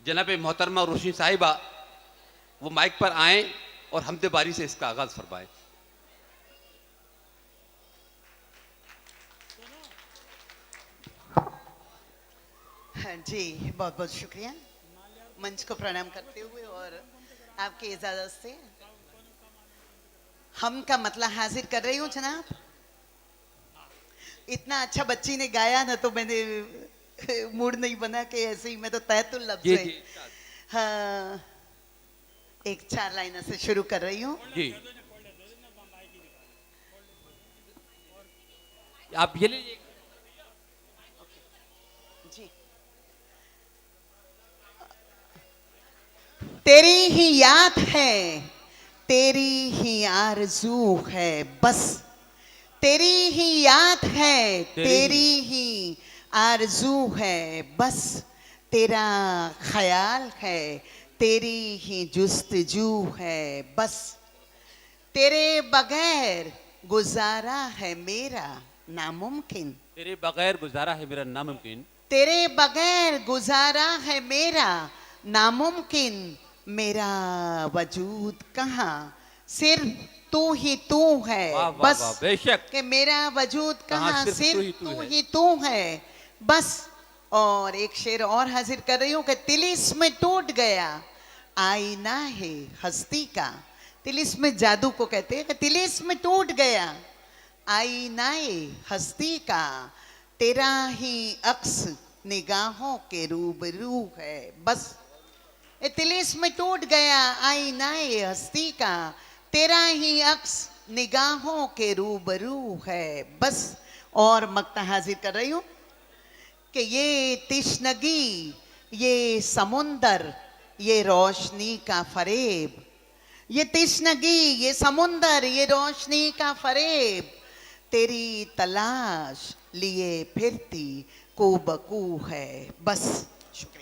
जनाब मोहतरमा रोशनी साहिबा वो माइक पर आए और हमदे बारी से इसका आगाज फरमाएं। हाँ जी, बहुत बहुत शुक्रिया। मंच को प्रणाम करते हुए और आपकी इजाजत से हम का मतलब हाजिर कर रही हूँ जनाब। इतना अच्छा बच्ची ने गाया ना, तो मैंने मूड नहीं बना कि ऐसे ही मैं तो तहतुल लफ्ज जी है। जी हाँ, एक 4 लाइनों से शुरू कर रही हूँ। जी, आप ये लीजिए। जी। तेरी ही याद है, तेरी ही आरज़ू है बस, तेरी ही याद है, तेरी ही तेरी ही आरज़ू है बस, तेरा ख्याल है, तेरी ही जुस्तजू है बस, तेरे बगैर गुजारा है मेरा नामुमकिन, तेरे बगैर गुजारा है मेरा नामुमकिन, तेरे बगैर गुजारा है मेरा नामुमकिन, मेरा वजूद कहाँ, सिर्फ तू ही तू है वाह वाह बस, वाह, बेशक। कि मेरा वजूद कहाँ कहाँ, सिर्फ सिर्फ तू तू है। ही तू है बस। और एक शेर और हाजिर कर रही हूँ कि तिलिस्म टूट गया, आईना है हस्ती का। तिलिस्म जादू को कहते हैं कि तिलिस्म टूट गया, आईनाए हस्ती का, तेरा ही अक्स निगाहों के रूबरू है बस, ये तिलिस्म टूट गया, आईनाए हस्ती का, तेरा ही अक्स निगाहों के रूबरू है बस। और मक्ता हाजिर कर रही हूं कि ये तिश्नगी, ये समुंदर, ये रोशनी का फरेब, ये तिश्नगी, ये समुंदर, ये रोशनी का फरेब, तेरी तलाश लिए फिरती को बकू है बस। शुक्रिया।